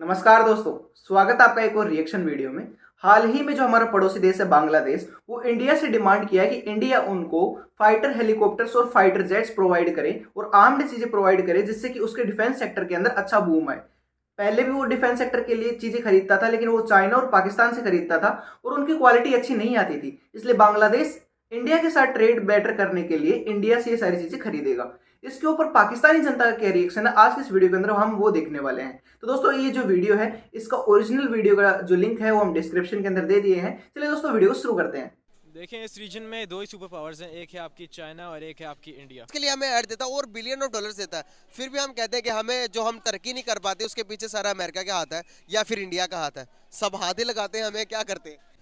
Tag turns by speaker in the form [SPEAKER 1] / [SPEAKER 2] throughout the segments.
[SPEAKER 1] नमस्कार दोस्तों, स्वागत है आपका एक और रिएक्शन वीडियो में। हाल ही में जो हमारा पड़ोसी देश है बांग्लादेश, वो इंडिया से डिमांड किया है कि इंडिया उनको फाइटर हेलीकॉप्टर्स और फाइटर जेट्स प्रोवाइड करे और आर्म्ड चीजें प्रोवाइड करे, जिससे कि उसके डिफेंस सेक्टर के अंदर अच्छा बूम आए। पहले भी वो डिफेंस सेक्टर के लिए चीजें खरीदता था, लेकिन वो चाइना और पाकिस्तान से खरीदता था और उनकी क्वालिटी अच्छी नहीं आती थी। इसलिए बांग्लादेश इंडिया के साथ ट्रेड बेटर करने के लिए इंडिया से ये सारी चीजें खरीदेगा। इसके ऊपर पाकिस्तानी जनता का क्या रिएक्शन है, आज के इस वीडियो के अंदर हम वो देखने वाले हैं। तो दोस्तों, ये जो वीडियो है, इसका ओरिजिनल वीडियो का जो लिंक है वो हम डिस्क्रिप्शन के अंदर दे दिए हैं। चलिए दोस्तों, वीडियो को शुरू करते हैं।
[SPEAKER 2] देखें, इस रीजन में दो ही सुपर पावर्स हैं, एक है आपकी चाइना और एक है आपकी इंडिया।
[SPEAKER 3] इसके लिए हमें ऐड देता है और बिलियन ऑफ डॉलर्स देता है, फिर भी हम कहते हैं कि हमें जो हम तरक्की नहीं कर पाते उसके पीछे सारा अमेरिका का हाथ है या फिर इंडिया का हाथ है। सब हाथ ही लगाते हैं, हमें क्या करते हैं।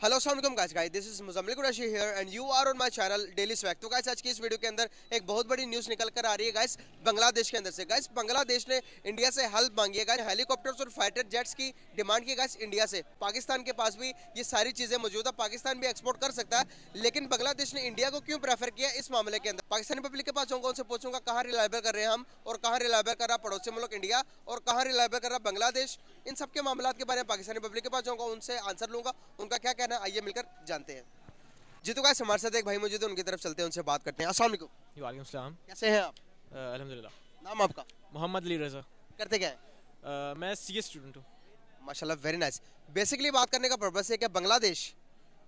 [SPEAKER 3] हेलो अस्सलाम वालेकुम guys, this is Muzammil Qureshi here and you are on my channel daily swag. तो गाइस, आज की इस वीडियो के अंदर एक बहुत बड़ी न्यूज़ निकल कर आ रही है गाइस, बांग्लादेश के अंदर से। गाइस, बांग्लादेश ने इंडिया से हेल्प मांगी है गाइस, हेलीकॉप्टर्स और फाइटर जेट्स की डिमांड की गाइस इंडिया से। पाकिस्तान के पास भी ये सारी चीज़ें मौजूद है, पाकिस्तान भी एक्सपोर्ट कर सकता है, लेकिन बांग्लादेश ने इंडिया को क्यों प्रेफर किया इस मामले के अंदर। पाकिस्तानी पब्लिक के पास जाऊँगा, उनसे पूछूंगा कहाँ रिलायबल कर रहे हैं हम और कहाँ रिलायबल कर रहा पड़ोसी मुल्क इंडिया और कहाँ रिलायबल कर रहा बांग्लादेश। इन सब के मामला के बारे में पाकिस्तानी पब्लिक के पास जाऊँगा, उनसे आंसर लूंगा, उनका क्या कहना है आइए मिलकर जानते हैं। जी तो गाइस, हमारे साथ एक भाई मौजूद है, उनकी तरफ चलते हैं, उनसे बात करते हैं। अस्सलाम वालेकुम।
[SPEAKER 2] वालेकुम सलाम।
[SPEAKER 3] कैसे हैं आप?
[SPEAKER 2] अल्हम्दुलिल्लाह।
[SPEAKER 3] नाम आपका?
[SPEAKER 2] मोहम्मद अली रज़ा।
[SPEAKER 3] करते क्या है?
[SPEAKER 2] मैं सीए स्टूडेंट हूँ।
[SPEAKER 3] माशाल्लाह, वेरी नाइस। बेसिकली बात करने का पर्पस है कि बांग्लादेश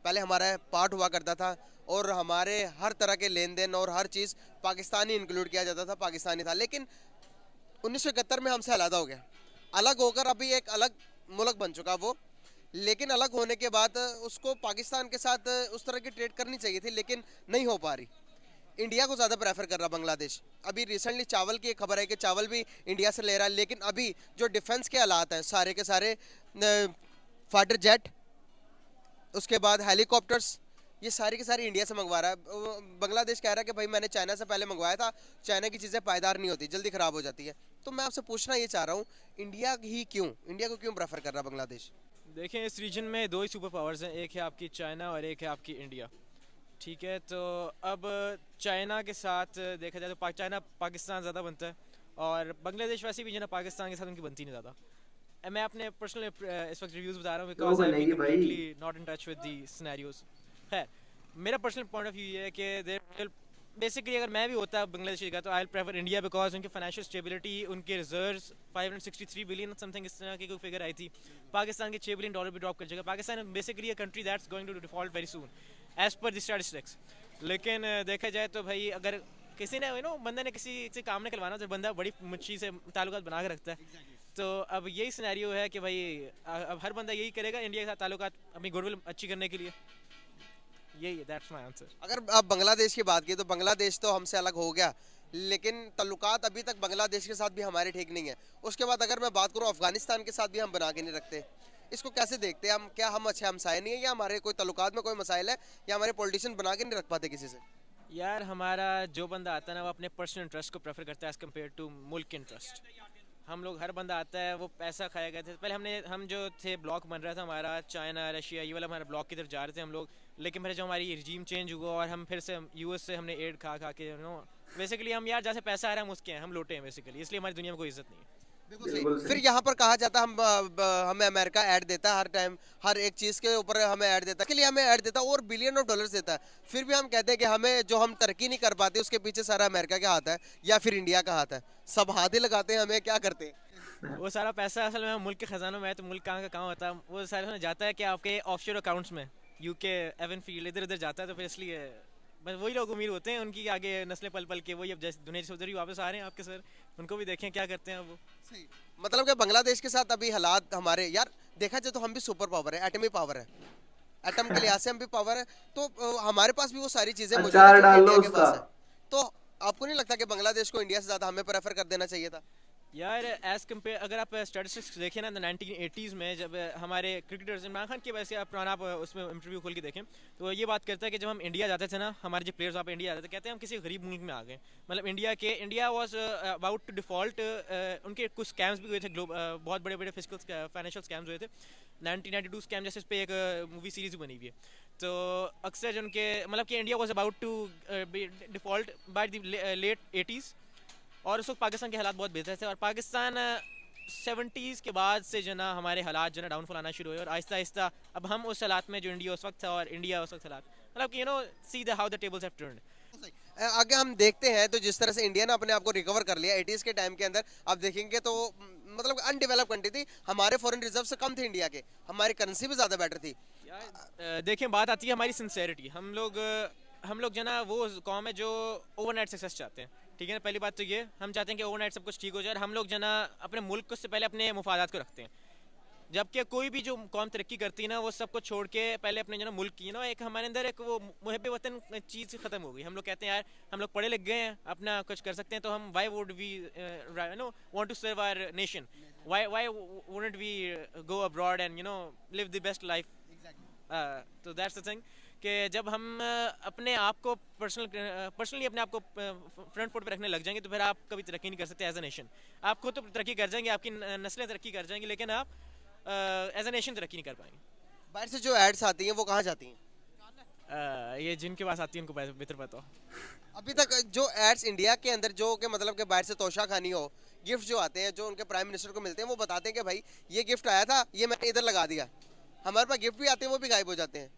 [SPEAKER 3] पहले हमारा पार्ट हुआ करता था और हमारे हर तरह के लेन देन और हर चीज़ पाकिस्तानी इंक्लूड किया जाता था, पाकिस्तानी था, लेकिन 1971 में हमसे अलग हो गया। अलग होकर अभी एक अलग मुल्क बन चुका वो, लेकिन अलग होने के बाद उसको पाकिस्तान के साथ उस तरह की ट्रेड करनी चाहिए थी, लेकिन नहीं हो पा रही। इंडिया को ज़्यादा प्रेफर कर रहा बांग्लादेश। अभी रिसेंटली चावल की एक खबर है कि चावल भी इंडिया से ले रहा है, लेकिन अभी जो डिफेंस के हालात हैं सारे के सारे, फाइटर जेट, उसके बाद हेलीकॉप्टर्स, ये सारी की सारी इंडिया से मंगवा रहा है। बांग्लादेश कह रहा है कि भाई मैंने चाइना से पहले मंगवाया था, चाइना की चीज़ें पायदार नहीं होती, जल्दी ख़राब हो जाती है। तो मैं आपसे पूछना ये चाह रहा हूँ, इंडिया को क्यों प्रेफर कर रहा बांग्लादेश?
[SPEAKER 2] देखें, इस रीजन में दो ही सुपर पावर्स हैं, एक है आपकी चाइना और एक है आपकी इंडिया। ठीक है, तो अब चाइना के साथ देखा जाए तो चाइना पाकिस्तान ज़्यादा बनता है और बांग्लादेश वैसे भी जो ना पाकिस्तान के साथ उनकी बनती नहीं ज़्यादा। मैं अपने पर्सनल इस वक्त रिव्यूज़ बता रहा हूँ
[SPEAKER 1] तो
[SPEAKER 2] बिकॉज आई बी
[SPEAKER 1] बनेगी भाई।
[SPEAKER 2] Completely not in touch with the scenarios. है, मेरा पर्सनल पॉइंट ऑफ व्यू ये है कि बेसिकली अगर मैं भी होता बांग्लादेश का तो I will prefer India because उनकी फाइनेंशियल स्टेबिलिटी, उनके रिजर्व्स 563 बिलियन समथिंग इस तरह की कोई फिगर आई थी। पाकिस्तान के 6 बिलियन डॉलर भी ड्रॉप कर जाएगा। Pakistan basically a country that's going to default very soon as per the statistics. लेकिन देखा जाए तो भाई, अगर किसी ने बंदे ने किसी से काम निकलवाना तो बंदा बड़ी मुच्छी से ताल्लुकात बना के रखता है। तो अब यही सिनेरियो है कि भाई अब हर बंदा यही करेगा इंडिया के साथ ताल्लुकात अपनी गुडविल अच्छी करने के लिए। यही है, दैट्स माय आंसर।
[SPEAKER 3] अगर आप बांग्लादेश की बात की तो बांग्लादेश तो हमसे अलग हो गया, लेकिन तल्लुकात अभी तक बांग्लादेश के साथ भी हमारे ठीक नहीं है। उसके बाद अगर मैं बात करूँ, अफगानिस्तान के साथ भी हम बना के नहीं रखते। इसको कैसे देखते हैं हम? क्या हम अच्छे हमसाए नहीं है, या हमारे कोई तल्लुकात में कोई मसाइल है, या हमारे पॉलिटिशियन बना के नहीं रख पाते किसी से?
[SPEAKER 2] यार, हमारा जो बंदा आता है ना, वो अपने पर्सनल इंटरेस्ट को प्रेफर करता है एज कम्पेयर टू मुल्क के इंटरेस्ट। हम लोग, हर बंदा आता है वो पैसा खाया गया था। पहले हम जो थे ब्लॉक बन रहा था हमारा, चाइना रशिया ये वाला हमारा ब्लॉक की तरफ जा रहे थे हम लोग। लेकिन फिर जो हमारी रिजीम चेंज हुआ और हम फिर से यूएस से हमने एड खा खा के बेसिकली हम यार जहाँ से पैसा आ रहा है हम उसके हैं, हम लौटे हैं बेसिकली, इसलिए हमारी दुनिया में कोई इज्जत नहीं है।
[SPEAKER 3] बिल्कुल
[SPEAKER 1] बिल्कुल
[SPEAKER 3] सही।
[SPEAKER 1] सही।
[SPEAKER 3] फिर यहाँ पर कहा जाता है हमें अमेरिका ऐड देता है हर टाइम, हर एक चीज़ के ऊपर हमें ऐड देता है, के लिए हमें ऐड देता है और बिलियन ऑफ डॉलर्स देता है, फिर भी हम कहते हैं कि हमें जो हम तरक्की नहीं कर पाते उसके पीछे सारा अमेरिका का हाथ है या फिर इंडिया का हाथ है। सब हाथ ही लगाते हैं, हमें क्या करते हैं।
[SPEAKER 2] वो सारा पैसा असल में मुल्क के खजानों में है, तो मुल्क कहाँ का कहाँ होता है, वो सारा उसमें जाता है कि आपके ऑफशोर अकाउंट्स में, यूके, एवन फील्ड, इधर उधर जाता है। तो फिर इसलिए बस वही लोग अमीर होते हैं, उनकी आगे नस्लें पल पल के वही अब जैसे दुनिया से उधर ही वापस आ रहे हैं आपके सर, उनको भी देखें क्या करते हैं अब वो।
[SPEAKER 3] सही। मतलब कि बांग्लादेश के साथ अभी हालात हमारे, यार देखा जाए तो हम भी सुपर पावर है, एटमी पावर है, एटम के लिहाज से हम भी पावर है, तो हमारे पास भी वो सारी चीज़ें मौजूद है
[SPEAKER 1] अचार
[SPEAKER 3] जो
[SPEAKER 1] डाल लो
[SPEAKER 3] इंडिया के
[SPEAKER 1] उसका।
[SPEAKER 3] पास है। तो आपको नहीं लगता कि बांग्लादेश को इंडिया से ज़्यादा हमें प्रेफर कर देना चाहिए था?
[SPEAKER 2] यार, एज कम्पेयर अगर आप स्टैटिस्टिक्स देखें ना, 1980s में जब हमारे क्रिकेटर्स इमरान खान की वजह से, आप पुराना आप उसमें इंटरव्यू खोल के देखें तो ये बात करता है कि जब हम इंडिया जाते थे ना, हमारे जो प्लेयर्स वहाँ पे इंडिया जाते थे, कहते हैं हम किसी गरीब मुल्क में आ गए। मतलब India was about to default. उनके कुछ स्कैम्स भी हुए थे, बहुत बड़े बड़े फिजिकल फाइनेंशियल स्कैम्स हुए थे। 1992 स्कैम जैसे, इस पर एक मूवी सीरीज बनी हुई है। तो अक्सर जो उनके मतलब कि India was about to default by the late 80s, और उस वक्त पाकिस्तान के हालात बहुत बेहतर थे और पाकिस्तान 70s के बाद से जो ना हमारे हालात जो ना डाउनफॉल आना शुरू हुए और आहिस्ता आहिस्ता अब हम उस हालात में जो इंडिया उस वक्त था और इंडिया उस वक्त हालात मतलब कि see the how the tables have turned.
[SPEAKER 3] आगे हम देखते हैं तो जिस तरह से इंडिया ने अपने आप को रिकवर कर लिया 80s के टाइम के अंदर, आप देखेंगे तो मतलब अनडेवलप कंट्री थी, हमारे फॉरेन रिजर्व से कम थे इंडिया के, हमारी करेंसी भी ज़्यादा बेटर थी।
[SPEAKER 2] देखिए बात आती है हमारी सिंसेरिटी। हम लोग जो ना वो कौम है जो ओवरनाइट सक्सेस चाहते हैं, ठीक है ना। पहली बात तो ये हम चाहते हैं कि ओवरनाइट सब कुछ ठीक हो जाए और हम लोग जो ना अपने मुल्क को से पहले अपने मुफादात को रखते हैं, जबकि कोई भी जो कौम तरक्की करती है ना वो सबको छोड़ के पहले अपने जो ना मुल्क की एक हमारे अंदर एक वो मुहब्बे वतन चीज़ ख़त्म हो गई। हम लोग कहते हैं यार हम लोग पढ़े लिख गए हैं, अपना कुछ कर सकते हैं, तो हम why would we want to serve our nation, why wouldn't we go abroad and live the best life. तो दैट्स द थिंग कि जब हम अपने आप को पर्सनली अपने आप को फ्रंट फुट पे रखने लग जाएंगे तो फिर आप कभी तरक्की नहीं कर सकते एज अ नेशन। आप खुद तो तरक्की कर जाएंगे, आपकी नस्लें तरक्की कर जाएंगी, लेकिन आप एज अ नेशन तरक्की नहीं कर पाएंगे।
[SPEAKER 3] बाहर से जो एड्स आती हैं वो कहाँ जाती हैं?
[SPEAKER 2] ये जिनके पास आती है उनको बेहतर पता हो।
[SPEAKER 3] अभी तक जो एड्स इंडिया के अंदर जो कि मतलब कि बाहर से तोशा खानी हो, गिफ्ट जो आते हैं जो उनके प्राइम मिनिस्टर को मिलते हैं, वो बताते हैं कि भाई ये गिफ्ट आया था, ये मैंने इधर लगा दिया। हमारे पास गिफ्ट भी आते हैं वो भी गायब हो जाते हैं।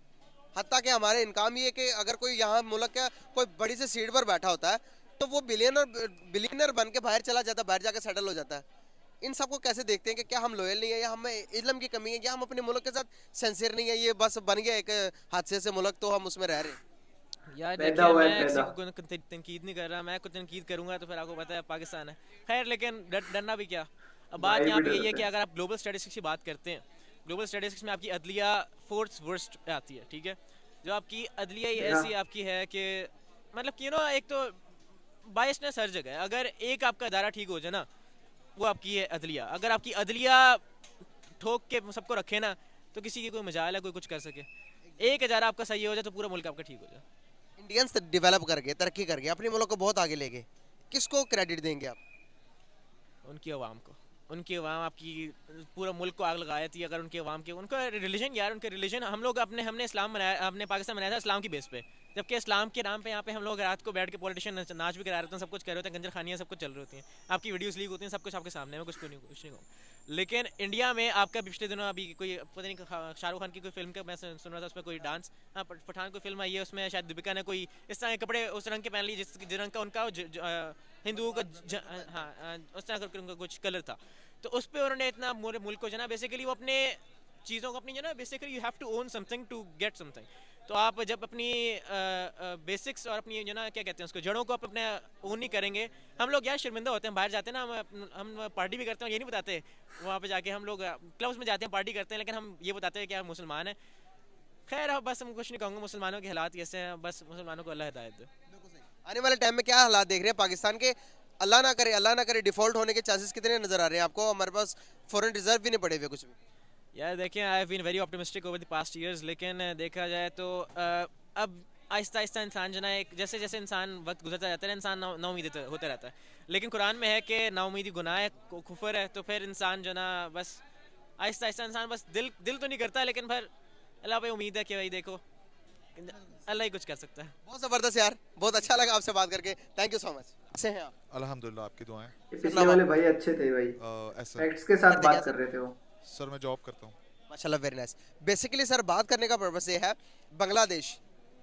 [SPEAKER 3] हत्ता कि हमारे इनकम ये कि अगर कोई यहाँ मुल्क का कोई बड़ी सी सीट पर बैठा होता है तो वो बिलियनर बन के बाहर चला जाता है, बाहर जाकर सेटल हो जाता है। इन सबको कैसे देखते हैं कि क्या हम लॉयल नहीं है या हमें इल्म की कमी है या हम अपने मुल्क के साथ सिंसियर नहीं है, ये बस बन गया एक हादसे से मुल्क तो हम उसमें रह रहे हैं।
[SPEAKER 2] यार
[SPEAKER 1] पैदा
[SPEAKER 2] देखिए
[SPEAKER 1] हुआ है,
[SPEAKER 2] मैं किसी
[SPEAKER 1] पैदा।
[SPEAKER 2] को तनकीद नहीं कर रहा, मैं कुछ तनकीद करूंगा तो फिर आपको पता है पाकिस्तान है। खैर लेकिन डरना भी क्या। अब बात
[SPEAKER 1] भाई
[SPEAKER 2] यहाँ
[SPEAKER 1] भी
[SPEAKER 2] पे यही है
[SPEAKER 1] डरते
[SPEAKER 2] कि
[SPEAKER 1] हैं।
[SPEAKER 2] अगर आप ग्लोबल स्टैटिस्टिक्स की बात करते हैं, ग्लोबल स्टैटिस्टिक्स में आपकी अदलिया फोर्थ वर्स्ट पे आती है, ठीक है। जो आपकी अदलिया ही ऐसी आपकी है कि मतलब कि एक तो बायसनेस हर जगह है। अगर एक आपका अदारा ठीक हो जाए ना, वो आपकी है अदलिया। अगर आपकी अदलिया ठोक के सबको रखे ना तो किसी की कोई मजाल है कोई कुछ कर सके। एक अदारा आपका सही हो जाए तो पूरा मुल्क आपका ठीक हो जाए।
[SPEAKER 3] इंडियंस डेवलप कर गए, तरक्की कर गए, अपने मुल्क को बहुत आगे ले गए, किसको क्रेडिट देंगे आप?
[SPEAKER 2] उनकी आवाम को। उनकी आवाम आपकी पूरा मुल्क को आग लगाई थी। अगर उनके आवाम के उनका रिलीजन यार उनके रिलीजन हमने इस्लाम बनाया, हमने पाकिस्तान बनाया था इस्लाम की बेस पे, जबकि इस्लाम के नाम पे यहाँ पे हम लोग रात को बैठ के पॉलिटिशियन नाच भी करा रहे होते हैं, सब कुछ कर रहे होते हैं, गंजर खानियाँ सब कुछ चल रही होती हैं, आपकी वीडियोस लीक होती हैं, सब कुछ आपके सामने है, मैं कुछ नहीं कहूँ। लेकिन इंडिया में आपका पिछले दिनों अभी कोई पता नहीं शाहरुख खान की कोई फिल्म का मैं सुन रहा था, उसमें कोई डांस, हाँ पठान कोई फिल्म आई है, उसमें शायद दीपिका ने कोई इस तरह के कपड़े उस रंग के पहन लिए जिस रंग का उनका हिंदुओं का हाँ उस तरह करके उनका कुछ कलर था। तो उस पर उन्होंने इतना पूरे मुल्क को जो ना बेसिकली वो अपने चीज़ों को अपनी जो ना basically you have to own something to get something. तो आप जब अपनी बेसिक्स और अपनी जो ना क्या कहते हैं उसको जड़ों को आप अपने ओन नहीं करेंगे, हम लोग यार शर्मिंदा होते हैं। बाहर जाते हैं ना हम पार्टी भी करते हैं, ये नहीं बताते वहाँ पे जाके हम लोग क्लब्स में जाते हैं पार्टी करते हैं, लेकिन हम ये बताते हैं कि आप मुसलमान हैं। खैर अब बस हम कुछ नहीं कहूँगा, मुसलमानों के हालात कैसे हैं, बस मुसलमानों को अल्लाह हिदायत दे।
[SPEAKER 3] आने वाले टाइम में क्या हालात देख रहे हैं पाकिस्तान के? अल्लाह ना करे डिफॉल्ट होने के चांसेस कितने नजर आ रहे हैं आपको? हमारे पास फॉरेन रिजर्व भी नहीं पड़े हुए कुछ भी।
[SPEAKER 2] यार देखिए I have been very optimistic over the past years, लेकिन देखा जाए तो अब आहिस्ता आहिस्ता इंसान जो ना एक जैसे जैसे इंसान वक्त गुजरता जाता है इंसान नाउमीद होता रहता है। लेकिन कुरान में है कि नाउमीदी गुनाह है, कुफर है, तो फिर इंसान जो ना बस आहिस्ता आहिस्ता इंसान बस दिल तो नहीं करता, लेकिन फिर अल्लाह पे उम्मीद है कि भाई देखो अल्लाह ही कुछ कर सकता है।
[SPEAKER 3] बहुत ज़बरदस्त यार, बहुत अच्छा लगा आपसे बात करके, थैंक यू सो मच। कैसे हैं आप?
[SPEAKER 4] अल्हम्दुलिल्लाह, आपकी दुआएं।
[SPEAKER 1] पिछले वाले भाई अच्छे थे भाई,
[SPEAKER 4] ऐसा
[SPEAKER 1] फैक्ट्स के साथ
[SPEAKER 3] करते
[SPEAKER 1] बात
[SPEAKER 3] क्या
[SPEAKER 1] कर रहे थे वो।
[SPEAKER 4] सर मैं जॉब करता हूँ।
[SPEAKER 3] माशाल्लाह वेरी नाइस। बेसिकली सर बात करने का पर्पस ये है, बांग्लादेश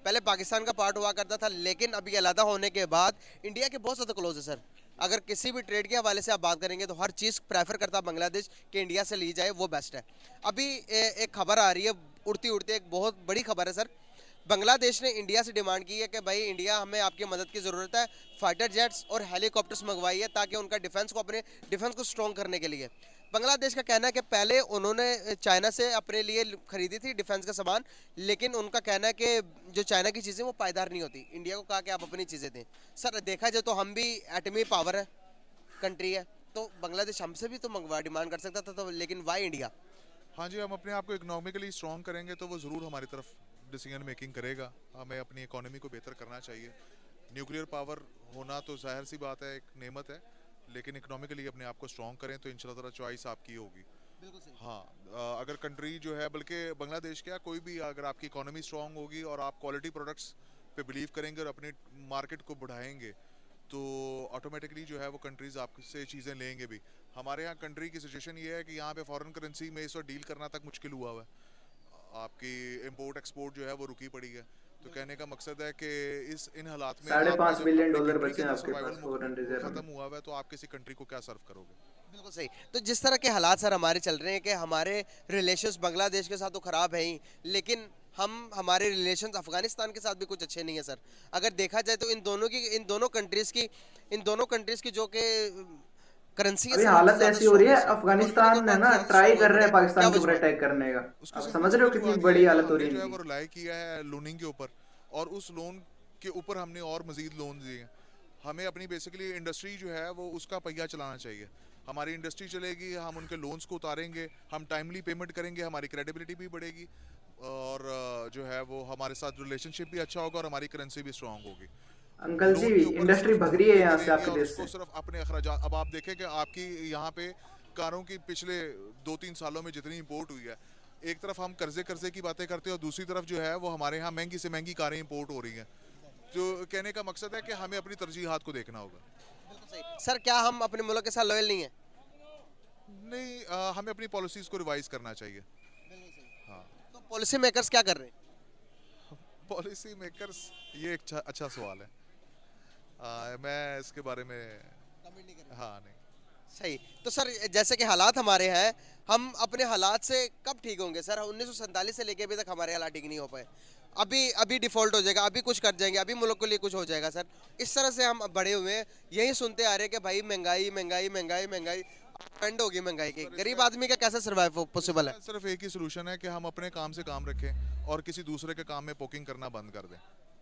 [SPEAKER 3] पहले पाकिस्तान का पार्ट हुआ करता था, लेकिन अभी अलग होने के बाद इंडिया के बहुत ज़्यादा क्लोज है सर। अगर किसी भी ट्रेड के हवाले से आप बात करेंगे तो हर चीज़ प्रेफर करता बांग्लादेश कि इंडिया से ली जाए, वो बेस्ट है। अभी एक खबर आ रही है उड़ती उड़ती, एक बहुत बड़ी खबर है सर। बांग्लादेश ने इंडिया से डिमांड की है कि भाई इंडिया हमें आपकी मदद की ज़रूरत है, फाइटर जेट्स और हेलीकॉप्टर्स मंगवाई है ताकि उनका अपने डिफेंस को स्ट्रॉन्ग करने के लिए। बांग्लादेश का कहना है कि पहले उन्होंने चाइना से अपने लिए खरीदी थी डिफेंस का सामान, लेकिन उनका कहना है कि जो चाइना की चीज़ें वो पायदार नहीं होती। इंडिया को कहा कि आप अपनी चीज़ें दें। सर देखा जाए तो हम भी एटमी पावर है कंट्री है, तो बांग्लादेश हमसे भी तो मंगवा डिमांड कर सकता था, तो लेकिन वाई इंडिया?
[SPEAKER 4] हाँ जी, हम अपने आप को इकोनॉमिकली स्ट्रॉन्ग करेंगे तो वो ज़रूर हमारी तरफ डिसीजन मेकिंग करेगा। हमें अपनी इकोनॉमी को बेहतर करना चाहिए। न्यूक्लियर पावर होना तो जाहिर सी बात है, एक नेमत है, लेकिन इकोनॉमिकली अपने आप को स्ट्रॉन्ग करें तो इंशाल्लाह ताला चॉइस आपकी होगी। हाँ, अगर कंट्री जो है, बल्कि बांग्लादेश क्या कोई भी, अगर आपकी इकोनॉमी स्ट्रॉन्ग होगी और आप क्वालिटी प्रोडक्ट्स पे बिलीव करेंगे और अपनी मार्केट को बढ़ाएंगे तो ऑटोमेटिकली जो है वो कंट्रीज़ आपसे चीज़ें लेंगे भी। हमारे यहाँ कंट्री की सिचुएशन ये है कि यहाँ पे फॉरेन करेंसी में इस वक्त डील करना तक मुश्किल हुआ हुआ है। आपकी इंपोर्ट एक्सपोर्ट जो है वो रुकी पड़ी है। तो कहने का मकसद है कि इन हालात में
[SPEAKER 1] $5.5 बिलियन डॉलर
[SPEAKER 4] कंट्री
[SPEAKER 1] बचे
[SPEAKER 4] के
[SPEAKER 1] हैं
[SPEAKER 4] अंदर
[SPEAKER 1] आपके पास
[SPEAKER 4] सर्वाइवल
[SPEAKER 1] फॉरेन रिजर्व में।
[SPEAKER 4] खत्म हुआ हुआ है, तो आप किसी कंट्री को क्या सर्व करोगे?
[SPEAKER 3] बिल्कुल सही। तो जिस तरह के हालात सर हमारे चल रहे हैं कि हमारे रिलेशंस बांग्लादेश के साथ तो ख़राब है ही, लेकिन हमारे रिलेशंस अफगानिस्तान के साथ भी कुछ अच्छे नहीं है सर। अगर देखा जाए तो इन दोनों कंट्रीज़ की जो कि करेंसी
[SPEAKER 1] अभी हालत ऐसी हो रही है, अफगानिस्तान है ना ट्राई कर रहा है पाकिस्तान के ऊपर
[SPEAKER 3] वजह
[SPEAKER 1] अटैक करने का।
[SPEAKER 4] उसकी
[SPEAKER 1] आप
[SPEAKER 4] सिंपल
[SPEAKER 1] समझ
[SPEAKER 4] सी
[SPEAKER 1] रहे हो
[SPEAKER 4] वजूहत
[SPEAKER 1] कितनी
[SPEAKER 4] ये है
[SPEAKER 1] बड़ी
[SPEAKER 4] कि
[SPEAKER 1] हालत हो
[SPEAKER 4] हमने
[SPEAKER 1] रही
[SPEAKER 4] जो
[SPEAKER 1] है
[SPEAKER 4] है वो
[SPEAKER 1] इनकी।
[SPEAKER 4] रिलाई किया है लोनिंग के ऊपर, और उस लोन के ऊपर हमने और मजीद लोन दिए हैं। हमें अपनी बेसिकली इंडस्ट्री जो है वो उसका पहिया चलाना चाहिए। हमारी इंडस्ट्री चलेगी, हम उनके लोन्स को उतारेंगे, हम टाइमली पेमेंट करेंगे, हमारी क्रेडिबिलिटी भी बढ़ेगी, और जो है वो हमारे साथ रिलेशनशिप भी अच्छा होगा और हमारी करेंसी भी स्ट्रांग होगी।
[SPEAKER 1] अंकल जी,
[SPEAKER 4] लोन के ऊपर
[SPEAKER 1] इंडस्ट्री
[SPEAKER 4] सिर्फ
[SPEAKER 1] भग रही है
[SPEAKER 4] पे
[SPEAKER 1] यहाँ से
[SPEAKER 4] करेंगे
[SPEAKER 1] आपके
[SPEAKER 4] और
[SPEAKER 1] देश
[SPEAKER 4] उसको
[SPEAKER 1] से।
[SPEAKER 4] सिर्फ अपने अखराजात, अब आप देखें कि आपकी यहाँ पे कारों की पिछले 2-3 सालों में जितनी इंपोर्ट हुई है, एक तरफ हम कर्जे की बातें करते हैं और दूसरी तरफ जो है वो हमारे यहाँ महंगी से महंगी कारें इंपोर्ट हो रही हैं। जो कहने का मकसद है कि हमें अपनी तरजीहात को देखना होगा।
[SPEAKER 3] बिल्कुल सही। सर क्या हम अपने मुल्क के साथ लॉयल नहीं है?
[SPEAKER 4] नहीं, हमें अपनी पॉलिसीज़ को रिवाइज करना चाहिए। हाँ,
[SPEAKER 3] तो पॉलिसी मेकर्स क्या कर रहे हैं?
[SPEAKER 4] पॉलिसी मेकर्स, ये एक अच्छा सवाल है। मैं इसके बारे में हाँ नहीं।
[SPEAKER 3] सही। तो सर जैसे कि हालात हमारे हैं, हम अपने हालात से कब ठीक होंगे सर? 1947 से लेके अभी तक हमारे हालात ठीक नहीं हो पाए। अभी डिफॉल्ट हो जाएगा, अभी कुछ कर जाएंगे, अभी मुल्क के लिए कुछ हो जाएगा सर। इस तरह से हम बड़े हुए हैं, यही सुनते आ रहे हैं कि भाई महंगाई महंगाई महंगाई महंगाई, एंड होगी महंगाई की। गरीब आदमी का कैसे सर्वाइव पॉसिबल है?
[SPEAKER 4] सिर्फ एक ही सोल्यूशन है कि हम अपने काम से काम रखें और किसी दूसरे के काम में पोकिंग करना बंद कर दें।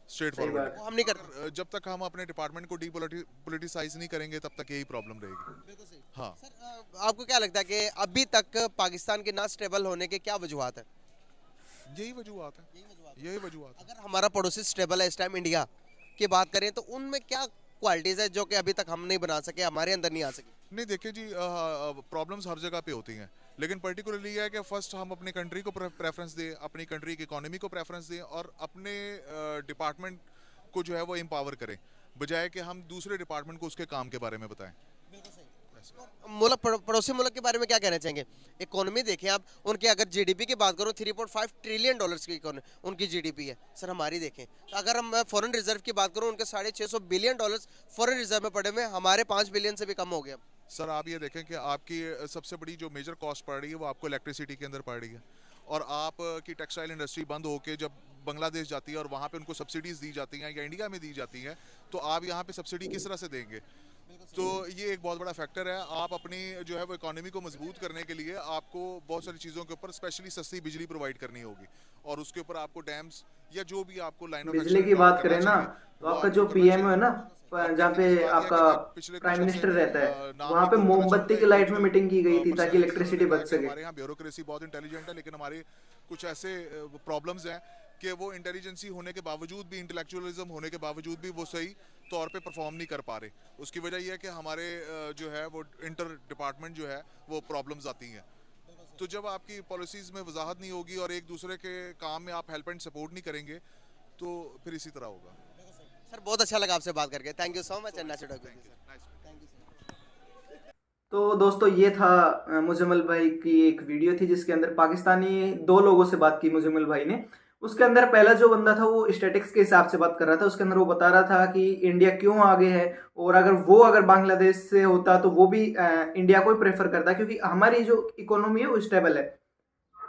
[SPEAKER 4] स्ट्रेट
[SPEAKER 1] सही
[SPEAKER 4] फॉरवर्ड।
[SPEAKER 1] बात।
[SPEAKER 3] वो हम नहीं करते।
[SPEAKER 4] जब तक हम अपने डिपार्टमेंट को डीपोलिटिसाइज नहीं करेंगे तब तक यही प्रॉब्लम रहेगी।
[SPEAKER 3] बिल्कुल सही।
[SPEAKER 4] हाँ,
[SPEAKER 3] सर आपको क्या लगता है कि अभी तक पाकिस्तान के ना स्टेबल होने के क्या वजूहत है?
[SPEAKER 4] यही वजूहत है, यही वजूहत है।
[SPEAKER 3] अगर हमारा पड़ोसी स्टेबल है इस टाइम इंडिया की बात करें, तो उनमें क्या क्वालिटीज़ है जो कि अभी तक हम नहीं बना सके, हमारे अंदर नहीं आ सकी?
[SPEAKER 4] नहीं, देखिए जी, प्रॉब्लम्स हर जगह पे होती हैं, लेकिन पर्टिकुलरली ये है कि फर्स्ट हम अपनी कंट्री को प्रेफरेंस दें, अपनी कंट्री की इकोनॉमी को प्रेफरेंस दें और अपने डिपार्टमेंट को जो है वो एम्पावर करें, बजाय कि हम दूसरे डिपार्टमेंट को उसके काम के बारे में बताएं।
[SPEAKER 3] मुल्क पड़ोसी मुल्क के बारे में क्या कहना चाहेंगे? इकोनॉमी देखें आप, उनके अगर जीडीपी की बात करो, 3.5 ट्रिलियन डॉलर्स की उनकी जीडीपी है सर। हमारी देखें तो अगर हम फॉरेन रिजर्व की बात करूं, उनके 650 बिलियन डॉलर्स फॉरेन रिजर्व में पड़े हुए, हमारे 5 बिलियन से भी कम हो गए।
[SPEAKER 4] सर आप ये देखें कि आपकी सबसे बड़ी जो मेजर कॉस्ट पड़ रही है वो आपको इलेक्ट्रिसिटी के अंदर पड़ रही है, और आपकी टेक्सटाइल इंडस्ट्री बंद होकर जब बांग्लादेश जाती है और वहाँ पे उनको सब्सिडीज दी जाती हैं या इंडिया में दी जाती हैं, तो आप यहाँ पे सब्सिडी किस तरह से देंगे? तो ये एक बहुत बड़ा फैक्टर है। आप अपनी जो है वो इकोनॉमी को मजबूत करने के लिए आपको बहुत सारी चीज़ों के ऊपर स्पेशली सस्ती बिजली प्रोवाइड करनी होगी, और उसके ऊपर आपको डैम्स या जो भी आपको लाइन ऑफ
[SPEAKER 1] बिजली की बात करें ना, तो आपका जो पीएम है ना, जहाँ पे आपका प्राइम मिनिस्टर रहता है, वहाँ पे मोमबत्ती की लाइट में मीटिंग की गई थी ताकि इलेक्ट्रिसिटी बच सके।
[SPEAKER 4] हमारे यहाँ ब्यूरोक्रेसी बहुत इंटेलिजेंट है, लेकिन हमारे कुछ ऐसे प्रॉब्लम्स हैं कि वो इंटेलिजेंसी होने के बावजूद भी, इंटेलेक्चुअलिज्म होने के बावजूद भी वो सही तौर पे परफॉर्म नहीं कर पा रहे। उसकी वजह यह है कि हमारे जो है वो इंटर डिपार्टमेंट जो है वो प्रॉब्लम्स आती हैं। तो जब आपकी पॉलिसीज़ में वजाहत नहीं होगी और एक दूसरे के काम में आप हेल्प एंड सपोर्ट नहीं करेंगे, तो फिर इसी तरह होगा।
[SPEAKER 3] सर बहुत अच्छा लगा आपसे बात करके। Thank you so much.
[SPEAKER 1] तो दोस्तों, ये था मुजम्मिल भाई की एक वीडियो थी जिसके अंदर पाकिस्तानी दो लोगों से बात की मुजम्मिल भाई ने। उसके अंदर पहला जो बंदा था वो स्टैटिक्स के हिसाब से बात कर रहा था। उसके अंदर वो बता रहा था कि इंडिया क्यों आगे है, और अगर बांग्लादेश से होता तो वो भी इंडिया को ही प्रेफर करता, क्योंकि हमारी जो इकोनॉमी है वो स्टेबल है।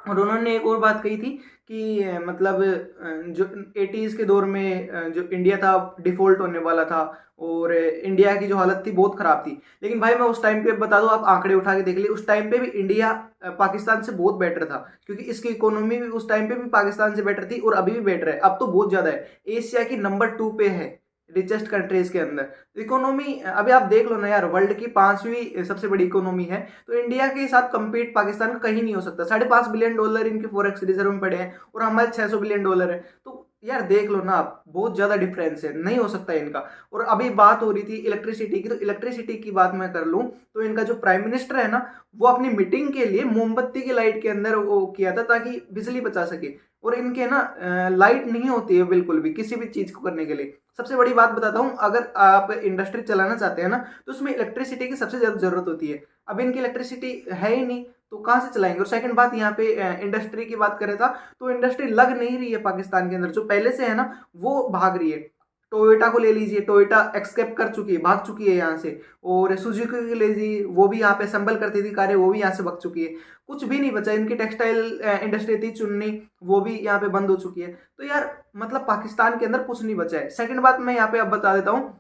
[SPEAKER 1] और उन्होंने एक और बात कही थी कि मतलब जो 80s के दौर में जो इंडिया था डिफॉल्ट होने वाला था, और इंडिया की जो हालत थी बहुत ख़राब थी। लेकिन भाई मैं उस टाइम पे बता दूं, आप आंकड़े उठा के देख लिए, उस टाइम पे भी इंडिया पाकिस्तान से बहुत बेटर था, क्योंकि इसकी इकोनॉमी भी उस टाइम पे भी पाकिस्तान से बेटर थी और अभी भी बेटर है। अब तो बहुत ज़्यादा है, एशिया की नंबर 2 पे है रिचेस्ट कंट्रीज के अंदर इकोनॉमी। अभी आप देख लो ना यार, वर्ल्ड की 5वीं सबसे बड़ी इकोनॉमी है, तो इंडिया के साथ कंपीट पाकिस्तान का कहीं नहीं हो सकता। $5.5 बिलियन इनके फॉरेक्स रिजर्व में पड़े हैं और हमारे $600 बिलियन है। तो यार देख लो ना आप, बहुत ज़्यादा डिफरेंस है, नहीं हो सकता इनका। और अभी बात हो रही थी इलेक्ट्रिसिटी की, तो इलेक्ट्रिसिटी की बात मैं कर लूँ तो इनका जो प्राइम मिनिस्टर है ना, वो अपनी मीटिंग के लिए मोमबत्ती की लाइट के अंदर वो किया था ताकि बिजली बचा सके। और इनके ना लाइट नहीं होती है बिल्कुल भी किसी भी चीज़ को करने के लिए। सबसे बड़ी बात बताता हूँ, अगर आप इंडस्ट्री चलाना चाहते हैं ना तो उसमें इलेक्ट्रिसिटी की सबसे ज़्यादा ज़रूरत होती है। अब इनकी इलेक्ट्रिसिटी है ही नहीं तो कहाँ से चलाएंगे। और सेकंड बात, यहाँ पे इंडस्ट्री की बात करें था तो इंडस्ट्री लग नहीं रही है पाकिस्तान के अंदर, जो पहले से है ना वो भाग रही है। टोयोटा को ले लीजिए, टोयोटा एक्सकेप कर चुकी है, भाग चुकी है यहाँ से। और सुजुकी को ले लीजिए, वो भी यहाँ पे असेंबल करती थी कारें, वो भी यहाँ से भाग चुकी है। कुछ भी नहीं बचा। इनकी टेक्सटाइल इंडस्ट्री थी चुन्नी, वो भी यहाँ पे बंद हो चुकी है। तो यार मतलब पाकिस्तान के अंदर कुछ नहीं बचा है। सेकंड बात मैं यहाँ पे अब बता देता हूँ,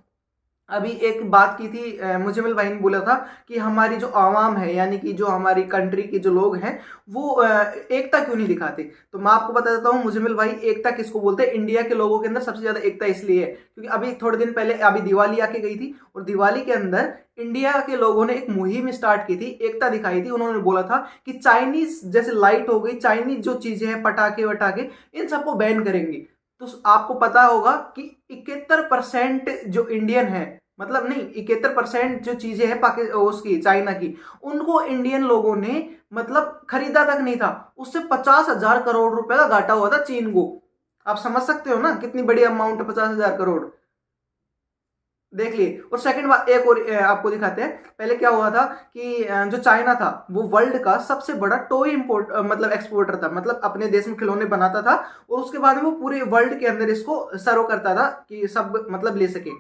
[SPEAKER 1] अभी एक बात की थी मुजम्मिल भाई ने बोला था कि हमारी जो आवाम है, यानी कि जो हमारी कंट्री के जो लोग हैं वो एकता क्यों नहीं दिखाते। तो मैं आपको बता देता हूँ मुजम्मिल भाई, एकता किसको बोलते हैं। इंडिया के लोगों के अंदर सबसे ज़्यादा एकता इसलिए है क्योंकि अभी थोड़े दिन पहले अभी दिवाली आके गई थी, और दिवाली के अंदर इंडिया के लोगों ने एक मुहिम स्टार्ट की थी, एकता दिखाई थी। उन्होंने बोला था कि चाइनीज जैसे लाइट हो गई, चाइनीज जो चीज़ें हैं, पटाखे वटाखे, इन सबको बैन करेंगे। तो आपको पता होगा कि 71% जो इंडियन है, मतलब नहीं 71% जो चीजें हैं उसकी चाइना की, उनको इंडियन लोगों ने मतलब खरीदा तक नहीं था। उससे 50,000 करोड़ रुपए का घाटा हुआ था चीन को। आप समझ सकते हो ना कितनी बड़ी अमाउंट है 50,000 करोड़, देख लिए। और सेकंड बात एक और आपको दिखाते हैं। पहले क्या हुआ था कि जो चाइना था वो वर्ल्ड का सबसे बड़ा टॉय इंपोर्ट मतलब एक्सपोर्टर था, मतलब अपने देश में खिलौने बनाता था और उसके बाद में वो पूरे वर्ल्ड के अंदर इसको सर्व करता था कि सब मतलब ले सके।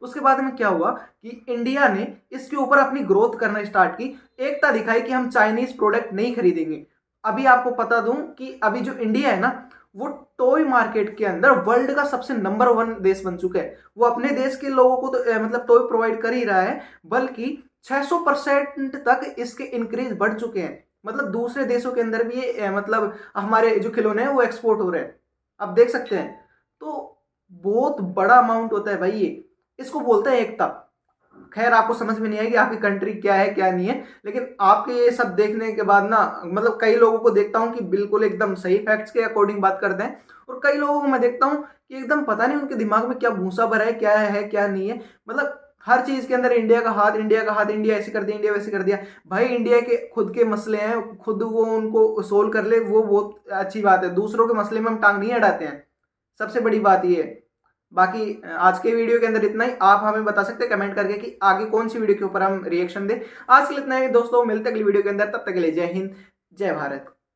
[SPEAKER 1] उसके बाद में क्या हुआ कि इंडिया ने इसके ऊपर अपनी ग्रोथ करना स्टार्ट की, एकता दिखाई कि हम चाइनीज प्रोडक्ट नहीं खरीदेंगे। अभी आपको बता दूं कि अभी जो इंडिया है ना वो टॉय मार्केट के अंदर वर्ल्ड का सबसे नंबर 1 देश बन चुका है। वो अपने देश के लोगों को तो मतलब टॉय प्रोवाइड कर ही रहा है, बल्कि 600% तक इसके इंक्रीज बढ़ चुके हैं। मतलब दूसरे देशों के अंदर भी ये मतलब हमारे जो खिलौने हैं वो एक्सपोर्ट हो रहे हैं, आप देख सकते हैं। तो बहुत बड़ा अमाउंट होता है भाई ये, इसको बोलते हैं एकता। खैर आपको समझ में नहीं आएगी आपकी कंट्री क्या है क्या नहीं है, लेकिन आपके ये सब देखने के बाद ना मतलब कई लोगों को देखता हूं कि बिल्कुल एकदम सही फैक्ट्स के अकॉर्डिंग बात करते हैं, और कई लोगों को मैं देखता हूं कि एकदम पता नहीं उनके दिमाग में क्या भूसा भरा है क्या नहीं है। मतलब हर चीज के अंदर इंडिया का हाथ, इंडिया का हाथ, इंडिया ऐसे कर दिया, इंडिया वैसे कर दिया। भाई इंडिया के खुद के मसले हैं, खुद वो उनको सोल्व कर ले, वो बहुत अच्छी बात है। दूसरों के मसले में हम टांग नहीं अड़ाते हैं, सबसे बड़ी बात ये है। बाकी आज के वीडियो के अंदर इतना ही। आप हमें बता सकते हैं कमेंट करके कि आगे कौन सी वीडियो के ऊपर हम रिएक्शन दें। आज के लिए इतना ही दोस्तों, मिलते हैं अगली वीडियो के अंदर, तब तक के लिए जय हिंद जय भारत।